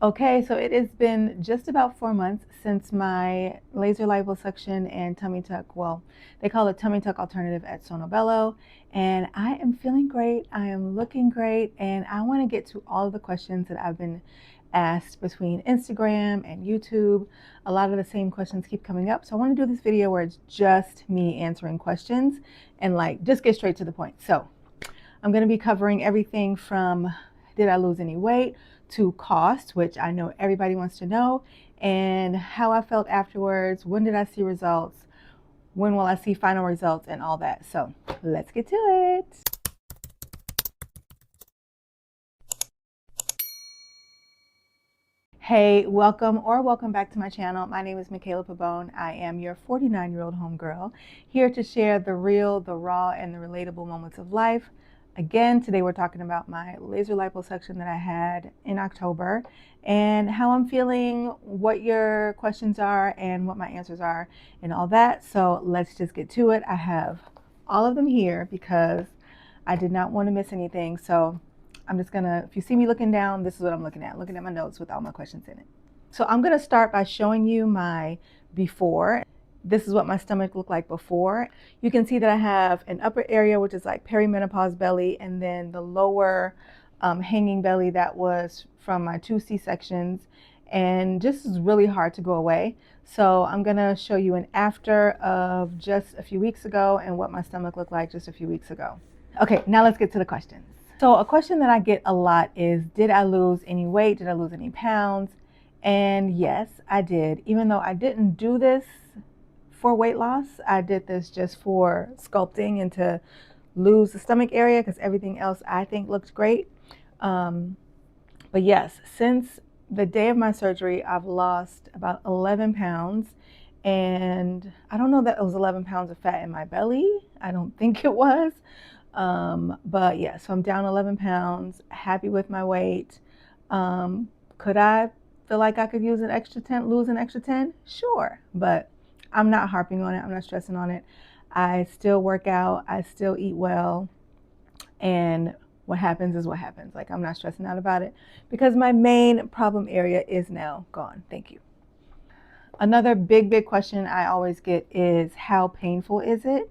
Okay, so it has been just about 4 months since my laser liposuction and tummy tuck, well, they call it tummy tuck alternative at Sonobello, and I am feeling great. I am looking great, and I want to get to all of the questions that I've been asked between Instagram and YouTube. A lot of the same questions keep coming up, so I want to do this video where it's just me answering questions and like just get straight to the point. So I'm going to be covering everything from did I lose any weight to cost, which I know everybody wants to know, and how I felt afterwards, when did I see results, when will I see final results, and all that. So let's get to it. Hey, welcome back to my channel. My name is Michaela Pabone. I am your 49-year-old homegirl, here to share the real, the raw, and the relatable moments of life. Again, today we're talking about my laser liposuction that I had in October and how I'm feeling, what your questions are, and what my answers are, and all that. So let's just get to it. I have all of them here because I did not want to miss anything. So I'm just gonna, if you see me looking down, this is what I'm looking at my notes with all my questions in it. So I'm gonna start by showing you my before. This is what my stomach looked like before. You can see that I have an upper area, which is like perimenopause belly, and then the lower hanging belly that was from my 2 C-sections, and just is really hard to go away. So I'm gonna show you an after of just a few weeks ago and what my stomach looked like just a few weeks ago. Okay, now let's get to the questions. So a question that I get a lot is, did I lose any weight? Did I lose any pounds? And yes, I did. Even though I didn't do this for weight loss, I did this just for sculpting and to lose the stomach area because everything else I think looked great. But yes, since the day of my surgery, I've lost about 11 pounds. And I don't know that it was 11 pounds of fat in my belly. I don't think it was. But yeah, so I'm down 11 pounds, happy with my weight. Could I feel like I could use an extra 10, lose an extra 10? Sure, but I'm not harping on it. I'm not stressing on it. I still work out. I still eat well. And what happens is what happens. Like, I'm not stressing out about it because my main problem area is now gone. Thank you. Another big question I always get is, how painful is it?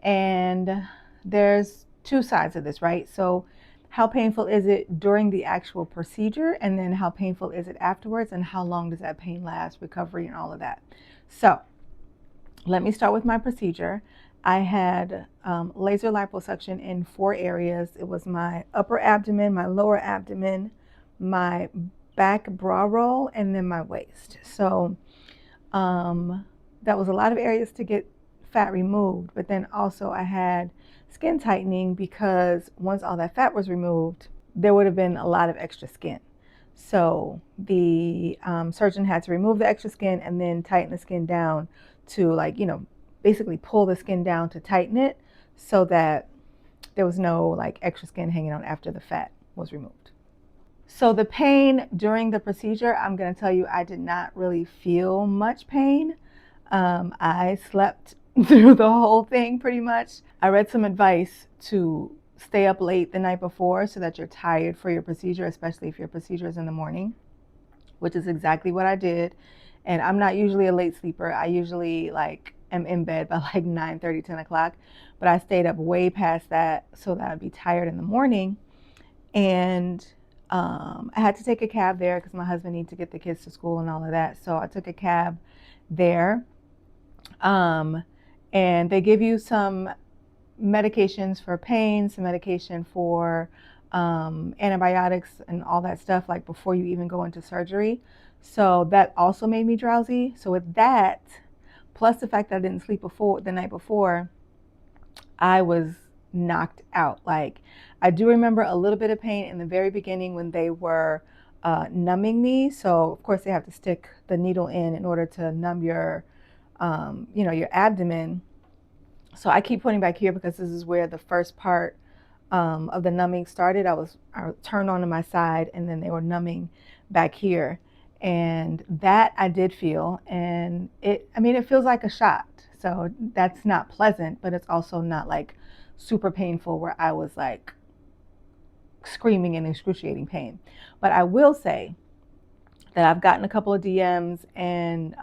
And there's two sides of this, right? So how painful is it during the actual procedure, and then how painful is it afterwards, and how long does that pain last, recovery, and all of that. So let me start with my procedure. I had laser liposuction in 4 areas. It was my upper abdomen, my lower abdomen, my back bra roll, and then my waist. So that was a lot of areas to get fat removed, but then also I had skin tightening because once all that fat was removed, there would have been a lot of extra skin. So the surgeon had to remove the extra skin and then tighten the skin down to, like, basically pull the skin down to tighten it so that there was no like extra skin hanging on after the fat was removed. So the pain during the procedure, I'm going to tell you, I did not really feel much pain. I slept through the whole thing pretty much. I read some advice to stay up late the night before so that you're tired for your procedure, especially if your procedure is in the morning, which is exactly what I did. And I'm not usually a late sleeper. I usually am in bed by like 9:30, 10 o'clock, but I stayed up way past that so that I'd be tired in the morning. And I had to take a cab there because my husband needed to get the kids to school and all of that. So I took a cab there. And they give you some medications for pain, some medication for antibiotics and all that stuff, like before you even go into surgery. So that also made me drowsy. So with that, plus the fact that I didn't sleep the night before, I was knocked out. Like, I do remember a little bit of pain in the very beginning when they were numbing me. So of course they have to stick the needle in order to numb your your abdomen. So I keep pointing back here because this is where the first part of the numbing started. I turned onto my side, and then they were numbing back here, and that I did feel, and it feels like a shot. So that's not pleasant, but it's also not like super painful where I was like screaming in excruciating pain. But I will say that I've gotten a couple of DMs and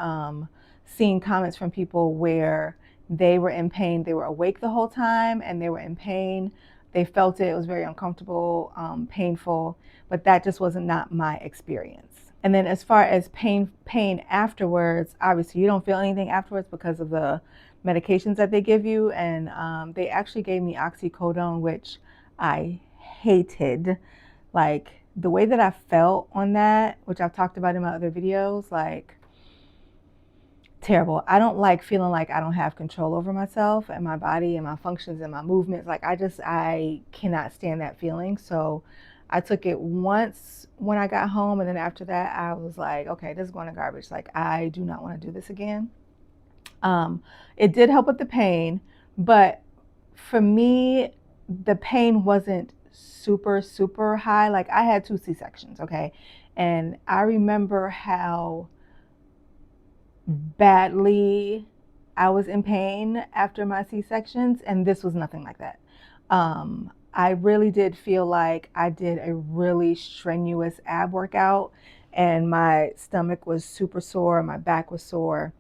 seen comments from people where they were in pain. They were awake the whole time and they were in pain. They felt it. It was very uncomfortable, painful, but that just wasn't not my experience. And then as far as pain afterwards, obviously you don't feel anything afterwards because of the medications that they give you. And they actually gave me oxycodone, which I hated. Like the way that I felt on that, which I've talked about in my other videos, like terrible. I don't like feeling like I don't have control over myself and my body and my functions and my movements. Like I cannot stand that feeling. So I took it once when I got home, and then after that I was like, okay, this is going to garbage. Like I do not want to do this again. It did help with the pain, but for me, the pain wasn't super high. Like I had 2 C-sections, okay? And I remember how badly I was in pain after my C-sections, and this was nothing like that. I really did feel like I did a really strenuous ab workout, and my stomach was super sore, my back was sore.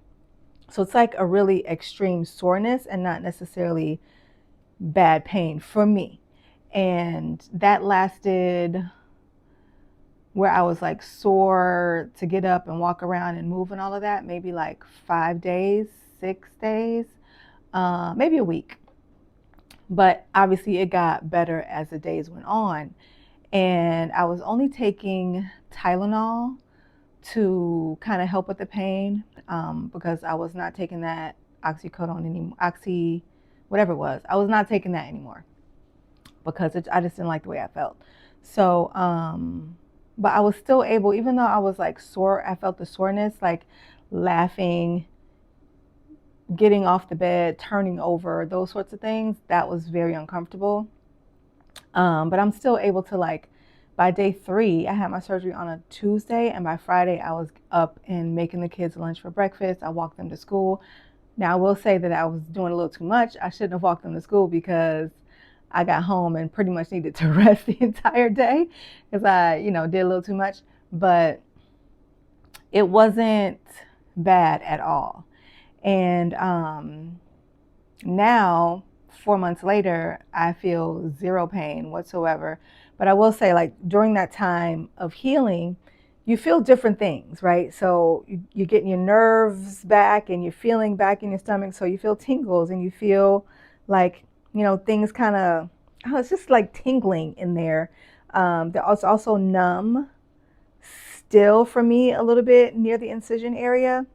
So it's like a really extreme soreness and not necessarily bad pain for me. And that lasted where I was like sore to get up and walk around and move and all of that, maybe like 5 days, 6 days, maybe a week. But obviously it got better as the days went on. And I was only taking Tylenol to kind of help with the pain, because I was not taking that oxycodone anymore, whatever it was. I was not taking that anymore because I just didn't like the way I felt. So, but I was still able, even though I was like sore, I felt the soreness, like laughing, getting off the bed, turning over, those sorts of things. That was very uncomfortable. But I'm still able to, like, by day 3, I had my surgery on a Tuesday, and by Friday I was up and making the kids lunch for breakfast. I walked them to school. Now I will say that I was doing a little too much. I shouldn't have walked them to school because I got home and pretty much needed to rest the entire day because I, did a little too much. But it wasn't bad at all. And now, 4 months later, I feel zero pain whatsoever. But I will say, like, during that time of healing, you feel different things, right? So you're getting your nerves back and you're feeling back in your stomach. So you feel tingles and you feel like, things kind of, oh, it's just like tingling in there. There's also numb still for me a little bit near the incision area,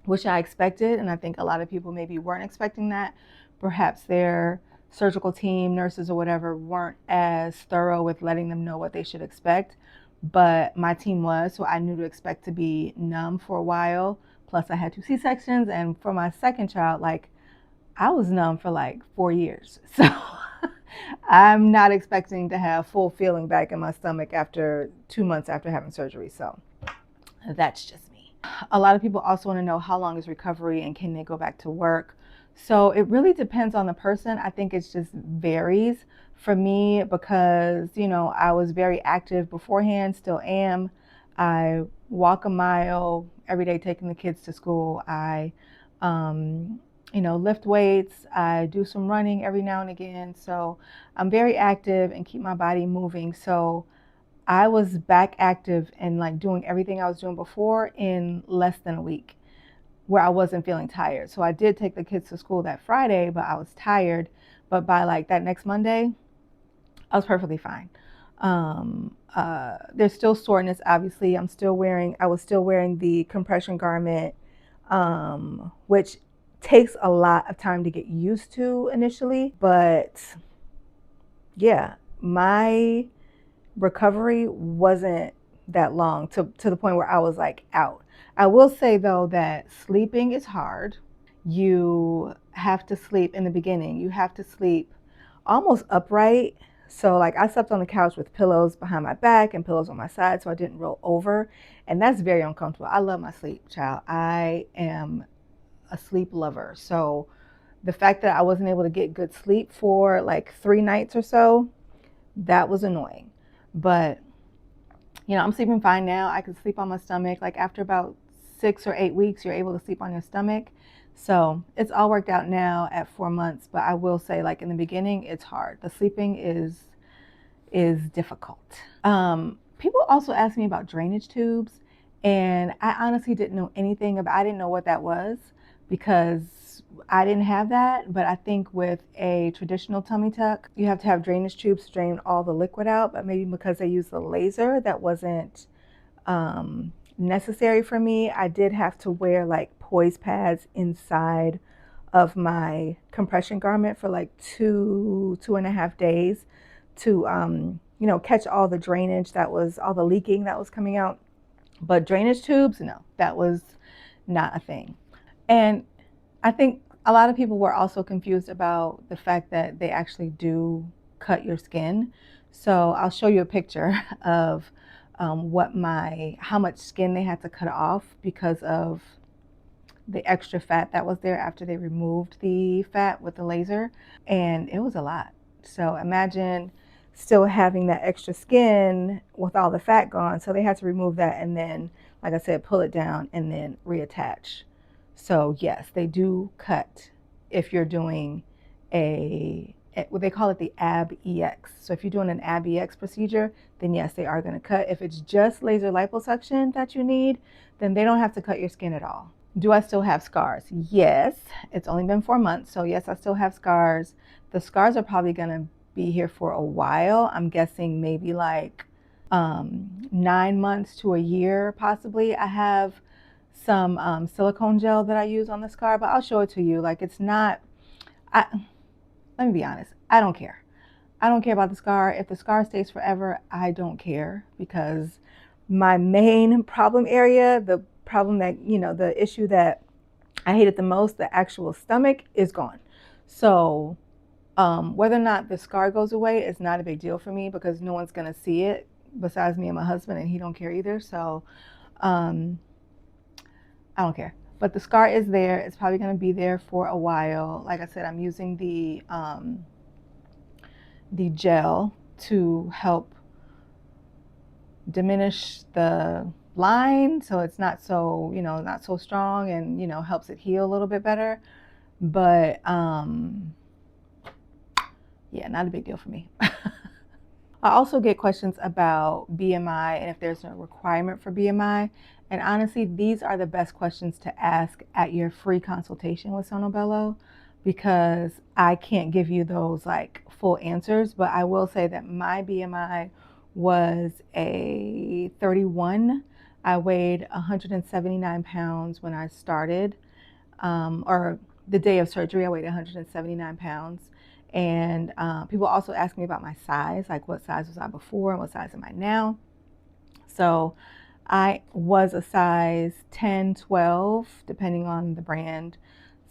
which I expected. And I think a lot of people maybe weren't expecting that. Perhaps their surgical team, nurses or whatever, weren't as thorough with letting them know what they should expect. But my team was, so I knew to expect to be numb for a while. Plus I had 2 C-sections, and for my second child, like, I was numb for like 4 years. So I'm not expecting to have full feeling back in my stomach after 2 months after having surgery. So that's just me. A lot of people also want to know how long is recovery and can they go back to work. So it really depends on the person. I think it just varies for me because, I was very active beforehand, still am. I walk a mile every day taking the kids to school. I, lift weights. I do some running every now and again. So I'm very active and keep my body moving. So I was back active and like doing everything I was doing before in less than a week, where I wasn't feeling tired. So I did take the kids to school that Friday, but I was tired. But by like that next Monday, I was perfectly fine. There's still soreness, obviously. I was still wearing the compression garment, which takes a lot of time to get used to initially. But yeah, my recovery wasn't that long to the point where I was like out. I will say though that sleeping is hard. You have to sleep in the beginning. You have to sleep almost upright. So like I slept on the couch with pillows behind my back and pillows on my side so I didn't roll over. And that's very uncomfortable. I love my sleep, child. I am a sleep lover. So the fact that I wasn't able to get good sleep for like 3 nights or so, that was annoying. But You know, I'm sleeping fine now. I can sleep on my stomach. Like after about 6 or 8 weeks, you're able to sleep on your stomach. So it's all worked out now at 4 months. But I will say, like in the beginning, it's hard. The sleeping is difficult. People also ask me about drainage tubes, and I honestly didn't know anything about. I didn't know what that was because I didn't have that. But I think with a traditional tummy tuck, you have to have drainage tubes to drain all the liquid out. But maybe because they use the laser, that wasn't necessary for me. I did have to wear like poise pads inside of my compression garment for like 2.5 days to catch all the drainage that was all the leaking that was coming out. But drainage tubes, no, that was not a thing. And I think a lot of people were also confused about the fact that they actually do cut your skin. So I'll show you a picture of how much skin they had to cut off because of the extra fat that was there after they removed the fat with the laser. And it was a lot. So imagine still having that extra skin with all the fat gone. So they had to remove that and then, like I said, pull it down and then reattach. So yes, they do cut if you're doing what they call it, the ab EX. So if you're doing an ab EX procedure, then yes, they are going to cut. If it's just laser liposuction that you need, then they don't have to cut your skin at all. Do I still have scars? Yes, it's only been 4 months. So yes, I still have scars. The scars are probably going to be here for a while. I'm guessing maybe like 9 months to a year, possibly. I have some silicone gel that I use on the scar, but I'll show it to you. Like it's not, let me be honest, I don't care. I don't care about the scar. If the scar stays forever, I don't care because my main problem area, the problem that, the issue that I hated the most, the actual stomach, is gone. So whether or not the scar goes away is not a big deal for me because no one's going to see it besides me and my husband, and he don't care either. So I don't care. But the scar is there. It's probably going to be there for a while. Like I said, I'm using the gel to help diminish the line so it's not so not so strong, and helps it heal a little bit better. But yeah, not a big deal for me. I also get questions about BMI and if there's a requirement for BMI. And honestly, these are the best questions to ask at your free consultation with Sonobello, because I can't give you those like full answers. But I will say that my BMI was a 31. I weighed 179 pounds when I started, or the day of surgery, I weighed 179 pounds. And people also ask me about my size, like what size was I before and what size am I now. So I was a size 10, 12, depending on the brand.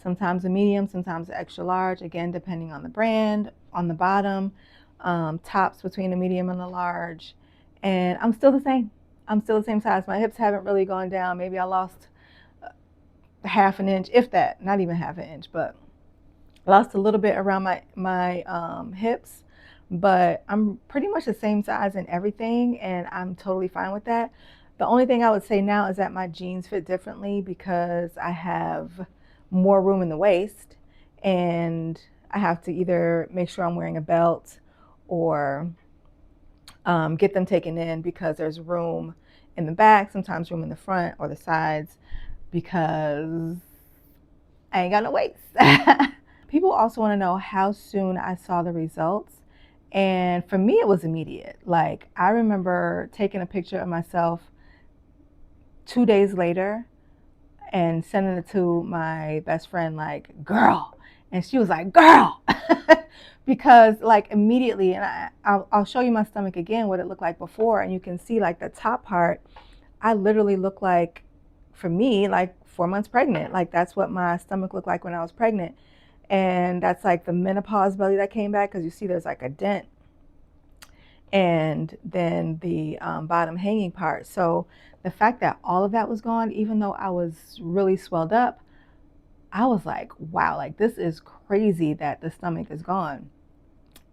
Sometimes a medium, sometimes an extra large, again, depending on the brand. On the bottom, tops between a medium and a large. And I'm still the same. I'm still the same size. My hips haven't really gone down. Maybe I lost half an inch, if that, not even half an inch, but lost a little bit around my hips. But I'm pretty much the same size in everything, and I'm totally fine with that. The only thing I would say now is that my jeans fit differently because I have more room in the waist, and I have to either make sure I'm wearing a belt or get them taken in because there's room in the back, sometimes room in the front or the sides, because I ain't got no waist. People also want to know how soon I saw the results. And for me, it was immediate. Like, I remember taking a picture of myself 2 days later and sending it to my best friend, like, girl. And she was like, girl. Because, like, immediately, and I'll show you my stomach again, what it looked like before. And you can see, like, the top part, I literally look like, for me, like 4 months pregnant. Like, that's what my stomach looked like when I was pregnant. And that's like the menopause belly that came back, because you see there's like a dent and then the bottom hanging part. So the fact that all of that was gone, even though I was really swelled up, I was like, wow, like this is crazy that the stomach is gone.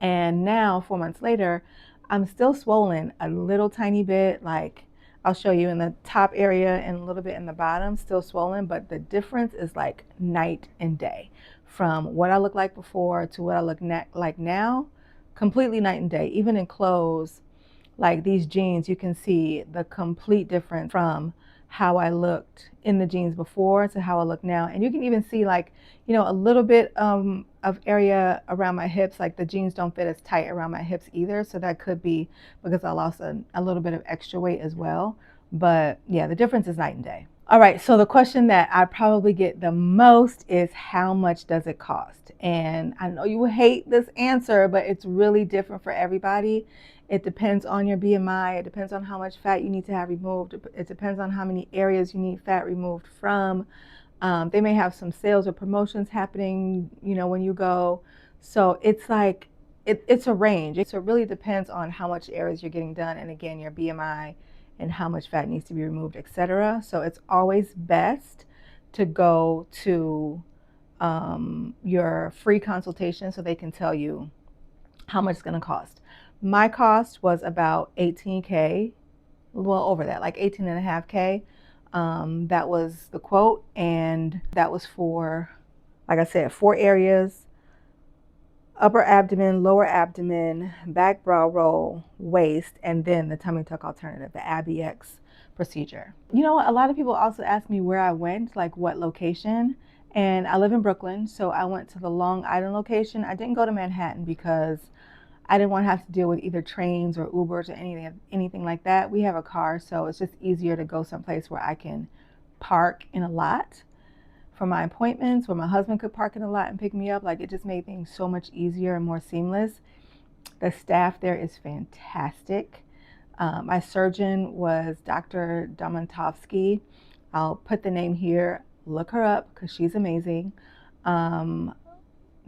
And now 4 months later, I'm still swollen a little tiny bit, like I'll show you in the top area and a little bit in the bottom, still swollen, but the difference is like night and day from what I looked like before to what I look like now. Completely night and day. Even in clothes, like these jeans, you can see the complete difference from how I looked in the jeans before to how I look now. And you can even see, like, you know, a little bit of area around my hips, like the jeans don't fit as tight around my hips either. So that could be because I lost a little bit of extra weight as well. But yeah, the difference is night and day. All right, so the question that I probably get the most is how much does it cost? And I know you hate this answer, but it's really different for everybody. It depends on your BMI. It depends on how much fat you need to have removed. It depends on how many areas you need fat removed from. They may have some sales or promotions happening, you know, when you go. So it's like, it's a range. So it really depends on how much areas you're getting done. And again, your BMI and how much fat needs to be removed, etc. So it's always best to go to your free consultation so they can tell you how much it's going to cost. My cost was about 18K, well over that, like 18.5K. That was the quote, and that was for, like I said, 4 areas: upper abdomen, lower abdomen, back brow roll, waist, and then the tummy tuck alternative, the ABX procedure. You know what? A lot of people also ask me where I went, like what location. And I live in Brooklyn, so I went to the Long Island location. I didn't go to Manhattan because I didn't want to have to deal with either trains or Ubers or anything like that. We have a car, so it's just easier to go someplace where I can park in a lot for my appointments, where my husband could park in a lot and pick me up. Like, it just made things so much easier and more seamless. The staff there is fantastic. My surgeon was Dr. Domontovsky. I'll put the name here. Look her up because she's amazing.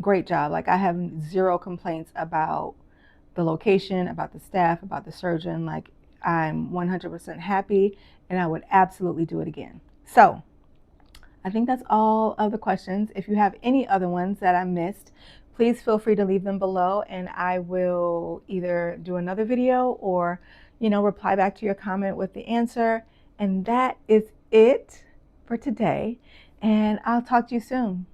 Great job. Like, I have 0 complaints about the location, about the staff, about the surgeon. Like, I'm 100% happy, and I would absolutely do it again. So I think that's all of the questions. If you have any other ones that I missed, please feel free to leave them below, and I will either do another video or, you know, reply back to your comment with the answer. And that is it for today, and I'll talk to you soon.